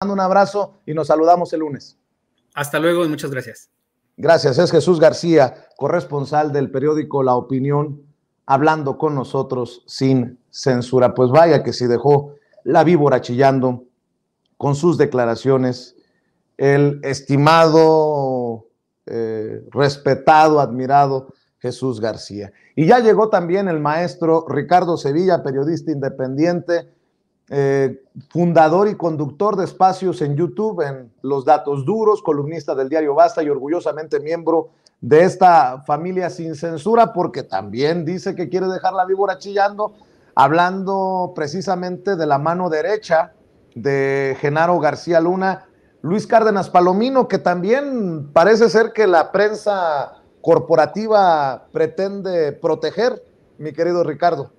mando un abrazo y nos saludamos el lunes. Hasta luego y muchas gracias. Gracias, es Jesús García, corresponsal del periódico La Opinión, hablando con nosotros sin censura. Pues vaya que si dejó la víbora chillando con sus declaraciones, el estimado, respetado, admirado Jesús García. Y ya llegó también el maestro Ricardo Sevilla, periodista independiente, fundador y conductor de espacios en YouTube, en Los Datos Duros, columnista del diario Basta y orgullosamente miembro de esta familia sin censura, porque también dice que quiere dejar la víbora chillando, hablando precisamente de la mano derecha de Genaro García Luna, Luis Cárdenas Palomino, que también parece ser que la prensa corporativa pretende proteger, mi querido Ricardo.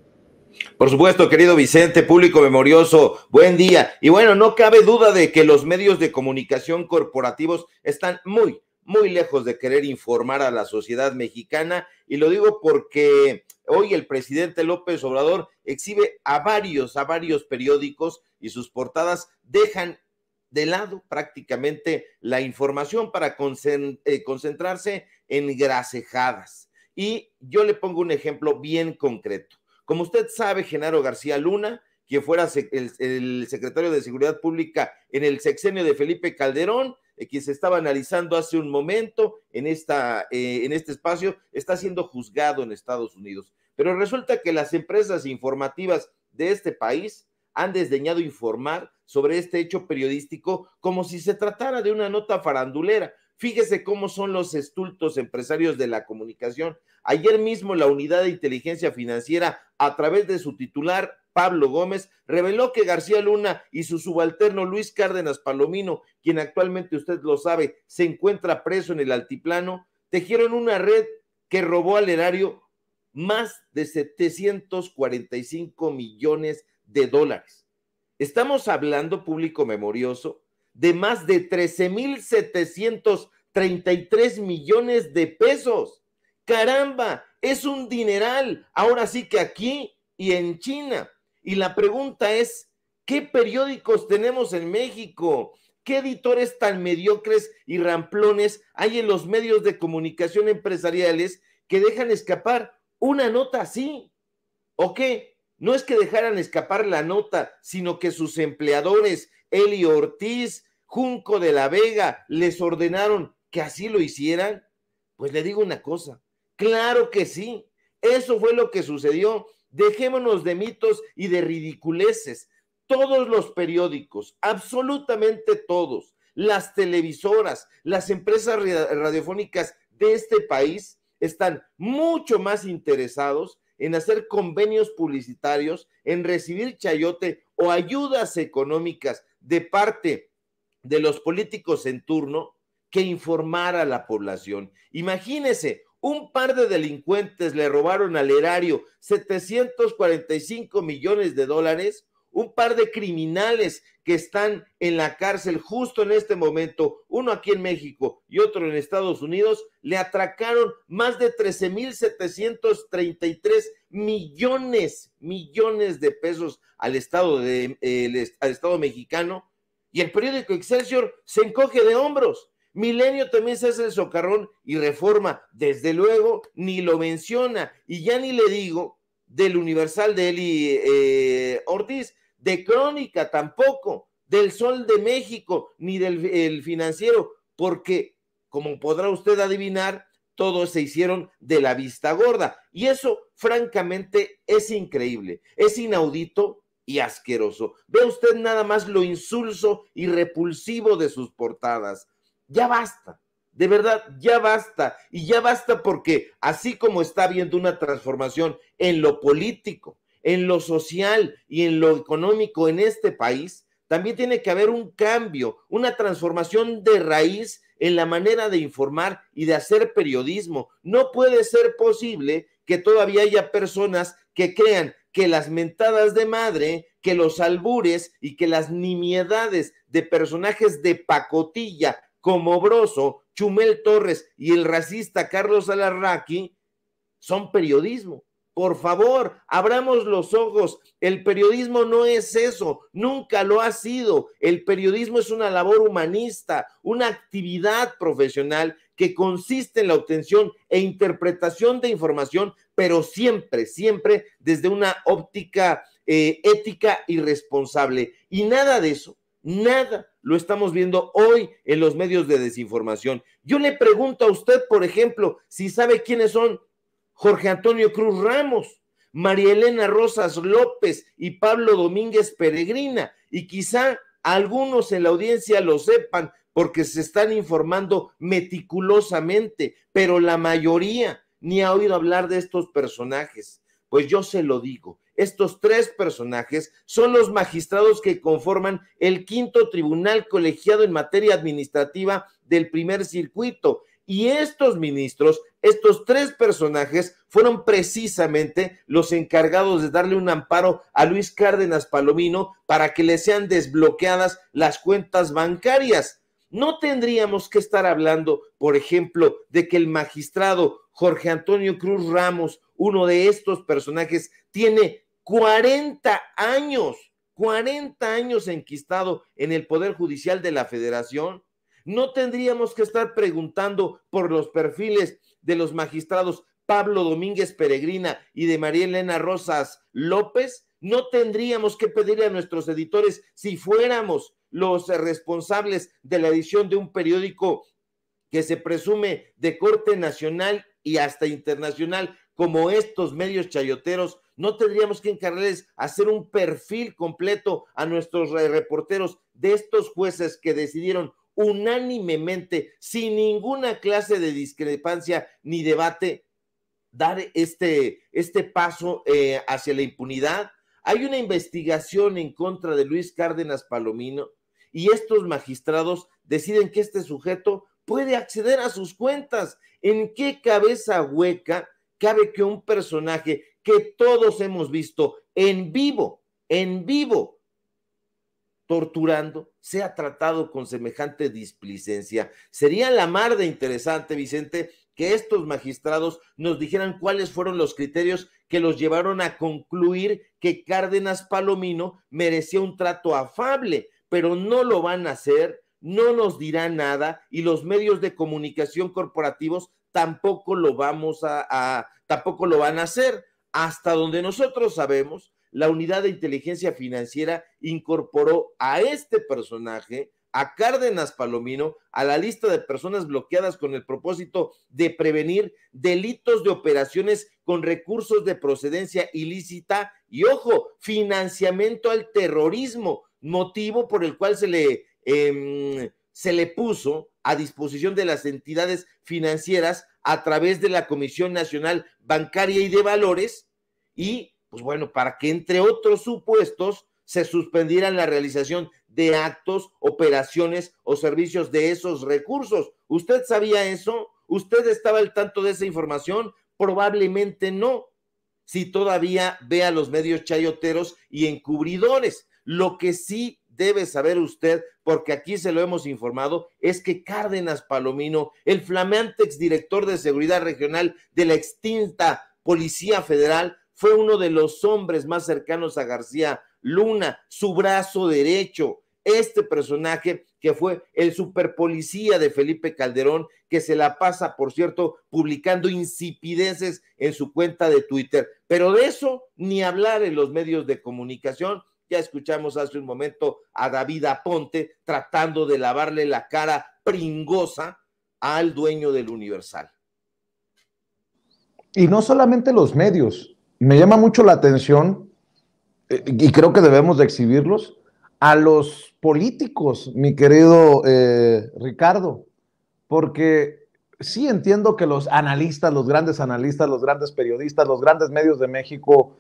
Por supuesto, querido Vicente, público memorioso, buen día. Y bueno, no cabe duda de que los medios de comunicación corporativos están muy lejos de querer informar a la sociedad mexicana, y lo digo porque hoy el presidente López Obrador exhibe a varios periódicos y sus portadas dejan de lado prácticamente la información para concentrarse en gracejadas. Y yo le pongo un ejemplo bien concreto. Como usted sabe, Genaro García Luna, quien fuera el secretario de Seguridad Pública en el sexenio de Felipe Calderón, quien se estaba analizando hace un momento en este espacio, está siendo juzgado en Estados Unidos. Pero resulta que las empresas informativas de este país han desdeñado informar sobre este hecho periodístico como si se tratara de una nota farandulera. Fíjese cómo son los estultos empresarios de la comunicación. Ayer mismo la Unidad de Inteligencia Financiera, a través de su titular, Pablo Gómez, reveló que García Luna y su subalterno Luis Cárdenas Palomino, quien actualmente, usted lo sabe, se encuentra preso en el altiplano, tejieron una red que robó al erario más de 745 millones de dólares. Estamos hablando, público memorioso, de más de 13,733 millones de pesos. ¡Caramba! Es un dineral. Ahora sí que aquí y en China. Y la pregunta es, ¿qué periódicos tenemos en México? ¿Qué editores tan mediocres y ramplones hay en los medios de comunicación empresariales que dejan escapar una nota así? ¿O qué? No es que dejaran escapar la nota, sino que sus empleadores, Elio Ortiz, Junco de la Vega, les ordenaron que así lo hicieran. Pues le digo una cosa, claro que sí, eso fue lo que sucedió. Dejémonos de mitos y de ridiculeces. Todos los periódicos, absolutamente todos, las televisoras, las empresas radiofónicas de este país están mucho más interesados en hacer convenios publicitarios, en recibir chayote o ayudas económicas de parte de los políticos en turno, que informar a la población. Imagínese, un par de delincuentes le robaron al erario 745 millones de dólares, un par de criminales que están en la cárcel justo en este momento, uno aquí en México y otro en Estados Unidos, le atracaron más de 13,733 millones de pesos al Estado mexicano, y el periódico Excelsior se encoge de hombros. Milenio también se hace el socarrón, y Reforma, desde luego, ni lo menciona. Y ya ni le digo del Universal de Eli Ortiz, de Crónica tampoco, del Sol de México, ni del Financiero, porque, como podrá usted adivinar, todos se hicieron de la vista gorda. Y eso, francamente, es increíble, es inaudito y asqueroso. Ve usted nada más lo insulso y repulsivo de sus portadas. Ya basta, de verdad, ya basta. Y ya basta porque así como está habiendo una transformación en lo político, en lo social y en lo económico en este país, también tiene que haber un cambio, una transformación de raíz en la manera de informar y de hacer periodismo. No puede ser posible que todavía haya personas que crean que las mentadas de madre, que los albures y que las nimiedades de personajes de pacotilla como Broso, Chumel Torres y el racista Carlos Alarraqui son periodismo. Por favor, abramos los ojos. El periodismo no es eso, nunca lo ha sido. El periodismo es una labor humanista, una actividad profesional que consiste en la obtención e interpretación de información, pero siempre, siempre desde una óptica ética y responsable. Y nada de eso, nada lo estamos viendo hoy en los medios de desinformación. Yo le pregunto a usted, por ejemplo, si sabe quiénes son Jorge Antonio Cruz Ramos, María Elena Rosas López y Pablo Domínguez Peregrina, y quizá algunos en la audiencia lo sepan porque se están informando meticulosamente, pero la mayoría ni ha oído hablar de estos personajes. Pues yo se lo digo, estos tres personajes son los magistrados que conforman el quinto tribunal colegiado en materia administrativa del primer circuito. Y estos ministros, estos tres personajes, fueron precisamente los encargados de darle un amparo a Luis Cárdenas Palomino para que le sean desbloqueadas las cuentas bancarias. No tendríamos que estar hablando, por ejemplo, de que el magistrado Jorge Antonio Cruz Ramos, uno de estos personajes, tiene 40 años enquistado en el Poder Judicial de la Federación. No tendríamos que estar preguntando por los perfiles de los magistrados Pablo Domínguez Peregrina y de María Elena Rosas López. No tendríamos que pedirle a nuestros editores, si fuéramos los responsables de la edición de un periódico que se presume de corte nacional y hasta internacional, como estos medios chayoteros, no tendríamos que encargarles hacer un perfil completo a nuestros reporteros de estos jueces que decidieron unánimemente, sin ninguna clase de discrepancia ni debate, dar este paso hacia la impunidad. Hay una investigación en contra de Luis Cárdenas Palomino y estos magistrados deciden que este sujeto puede acceder a sus cuentas. ¿En qué cabeza hueca cabe que un personaje que todos hemos visto en vivo, torturando, sea tratado con semejante displicencia? Sería la mar de interesante, Vicente, que estos magistrados nos dijeran cuáles fueron los criterios que los llevaron a concluir que Cárdenas Palomino merecía un trato afable, pero no lo van a hacer, no nos dirán nada, y los medios de comunicación corporativos tampoco lo van a hacer. Hasta donde nosotros sabemos, la Unidad de Inteligencia Financiera incorporó a este personaje, a Cárdenas Palomino, a la lista de personas bloqueadas con el propósito de prevenir delitos de operaciones con recursos de procedencia ilícita y, ojo, financiamiento al terrorismo, motivo por el cual se le puso a disposición de las entidades financieras a través de la Comisión Nacional Bancaria y de Valores, y pues bueno, para que entre otros supuestos se suspendieran la realización de actos, operaciones o servicios de esos recursos. ¿Usted sabía eso? ¿Usted estaba al tanto de esa información? Probablemente no, si todavía ve a los medios chayoteros y encubridores. Lo que sí debe saber usted, porque aquí se lo hemos informado, es que Cárdenas Palomino, el flamante exdirector de Seguridad Regional de la extinta Policía Federal, fue uno de los hombres más cercanos a García Luna, su brazo derecho. Este personaje que fue el superpolicía de Felipe Calderón, que se la pasa, por cierto, publicando insipideces en su cuenta de Twitter. Pero de eso ni hablar en los medios de comunicación. Ya escuchamos hace un momento a David Aponte tratando de lavarle la cara pringosa al dueño del Universal. Y no solamente los medios, me llama mucho la atención, y creo que debemos de exhibirlos, a los políticos, mi querido Ricardo, porque sí entiendo que los analistas, los grandes periodistas, los grandes medios de México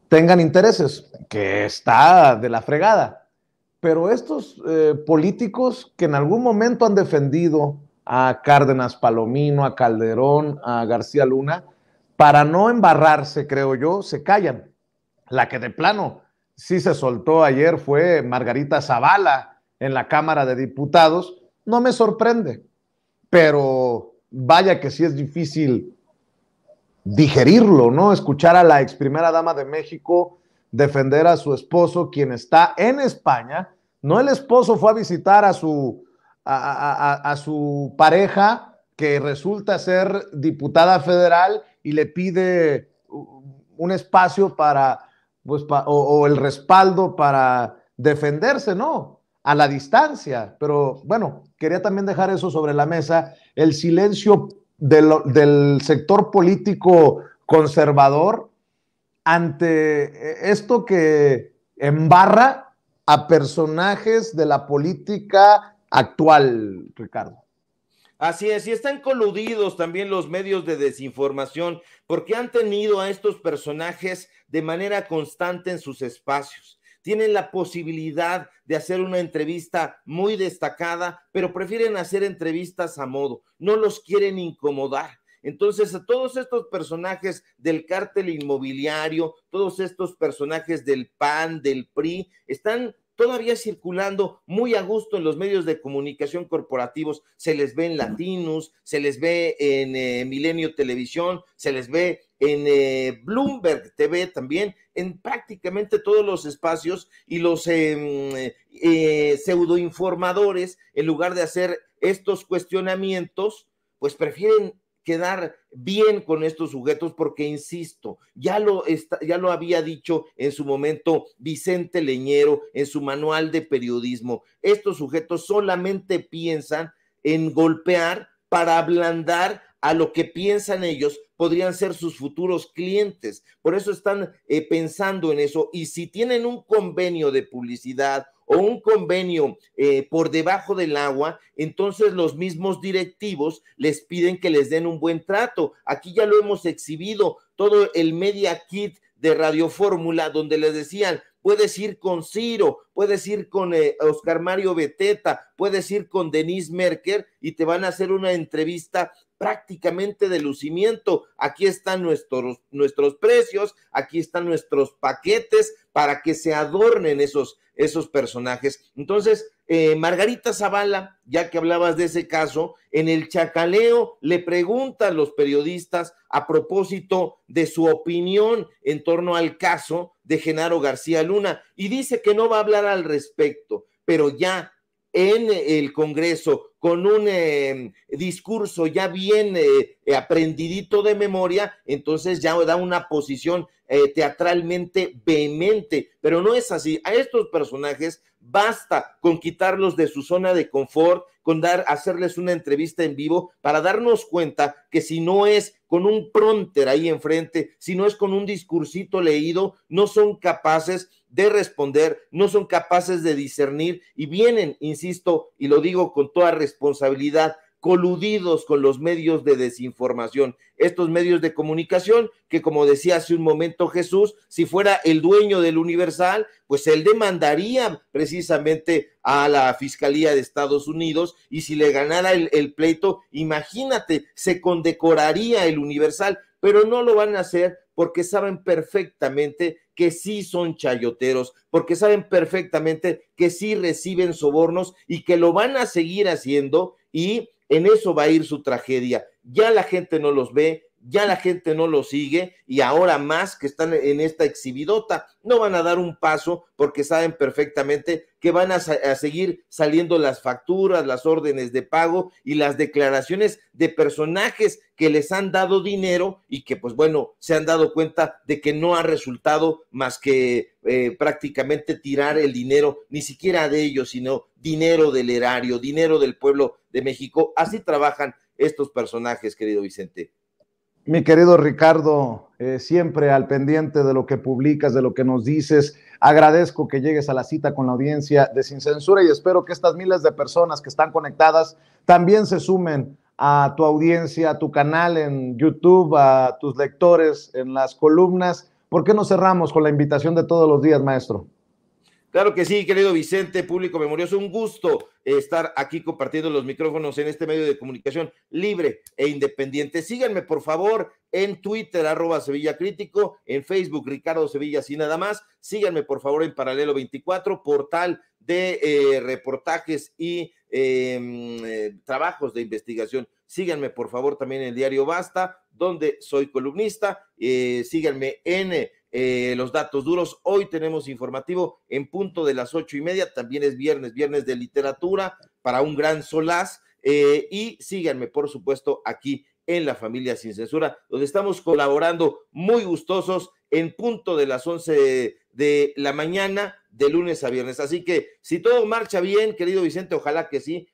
tengan intereses, que está de la fregada, pero estos políticos que en algún momento han defendido a Cárdenas Palomino, a Calderón, a García Luna, para no embarrarse, creo yo, se callan. La que de plano sí se soltó ayer fue Margarita Zavala en la Cámara de Diputados. No me sorprende, pero vaya que sí es difícil digerirlo, ¿no? Escuchar a la ex primera dama de México defender a su esposo, quien está en España. No, el esposo fue a visitar a su pareja, que resulta ser diputada federal, y le pide un espacio para, pues, o el respaldo para defenderse, ¿no? A la distancia. Pero bueno, quería también dejar eso sobre la mesa, el silencio del sector político conservador ante esto que embarra a personajes de la política actual, Ricardo. Así es, y están coludidos también los medios de desinformación, porque han tenido a estos personajes de manera constante en sus espacios. Tienen la posibilidad de hacer una entrevista muy destacada, pero prefieren hacer entrevistas a modo, no los quieren incomodar. Entonces, a todos estos personajes del cártel inmobiliario, todos estos personajes del PAN, del PRI, están todavía circulando muy a gusto en los medios de comunicación corporativos. Se les ve en Latinus, se les ve en Milenio Televisión, se les ve en Bloomberg TV también, en prácticamente todos los espacios, y los pseudoinformadores, en lugar de hacer estos cuestionamientos, pues prefieren quedar bien con estos sujetos, porque insisto, ya lo había dicho en su momento Vicente Leñero en su manual de periodismo. Estos sujetos solamente piensan en golpear para ablandar a lo que piensan ellos podrían ser sus futuros clientes. Por eso están pensando en eso, y si tienen un convenio de publicidad o un convenio por debajo del agua, entonces los mismos directivos les piden que les den un buen trato. Aquí ya lo hemos exhibido, todo el Media Kit de Radio Fórmula, donde les decían: puedes ir con Ciro, puedes ir con Oscar Mario Beteta, puedes ir con Denise Merker, y te van a hacer una entrevista prácticamente de lucimiento. Aquí están nuestros precios, aquí están nuestros paquetes, para que se adornen esos personajes. Entonces, Margarita Zavala, ya que hablabas de ese caso, en el chacaleo le preguntan los periodistas a propósito de su opinión en torno al caso de Genaro García Luna, y dice que no va a hablar al respecto, pero ya en el Congreso, con un discurso ya bien aprendidito de memoria, entonces ya da una posición teatralmente vehemente, pero no es así. A estos personajes basta con quitarlos de su zona de confort, con hacerles una entrevista en vivo, para darnos cuenta que si no es con un prompter ahí enfrente, si no es con un discursito leído, no son capaces de responder, no son capaces de discernir, y vienen, insisto, y lo digo con toda responsabilidad, coludidos con los medios de desinformación, estos medios de comunicación que, como decía hace un momento Jesús, si fuera el dueño del Universal, pues él demandaría precisamente a la Fiscalía de Estados Unidos, y si le ganara el pleito, imagínate, se condecoraría el Universal, pero no lo van a hacer, porque saben perfectamente que sí son chayoteros, porque saben perfectamente que sí reciben sobornos y que lo van a seguir haciendo, y en eso va a ir su tragedia. Ya la gente no los ve, ya la gente no los sigue, y ahora más que están en esta exhibidota, no van a dar un paso, porque saben perfectamente que van a seguir saliendo las facturas, las órdenes de pago y las declaraciones de personajes que les han dado dinero, y que pues bueno, se han dado cuenta de que no ha resultado más que prácticamente tirar el dinero, ni siquiera de ellos, sino dinero del erario, dinero del pueblo de México. Así trabajan estos personajes, querido Vicente. Mi querido Ricardo, siempre al pendiente de lo que publicas, de lo que nos dices. Agradezco que llegues a la cita con la audiencia de Sin Censura, y espero que estas miles de personas que están conectadas también se sumen a tu audiencia, a tu canal en YouTube, a tus lectores en las columnas. ¿Por qué no cerramos con la invitación de todos los días, maestro? Claro que sí, querido Vicente, público memorioso, un gusto estar aquí compartiendo los micrófonos en este medio de comunicación libre e independiente. Síganme, por favor, en Twitter, @SevillaCrítico, en Facebook, Ricardo Sevilla, así nada más. Síganme, por favor, en Paralelo 24, portal de reportajes y trabajos de investigación. Síganme, por favor, también en el diario Basta, donde soy columnista. Síganme en Los Datos Duros. Hoy tenemos informativo en punto de las 8:30. También es viernes de literatura para un gran solaz. Y síganme, por supuesto, aquí en La Familia Sin Censura, donde estamos colaborando muy gustosos en punto de las 11 de la mañana, de lunes a viernes. Así que si todo marcha bien, querido Vicente, ojalá que sí.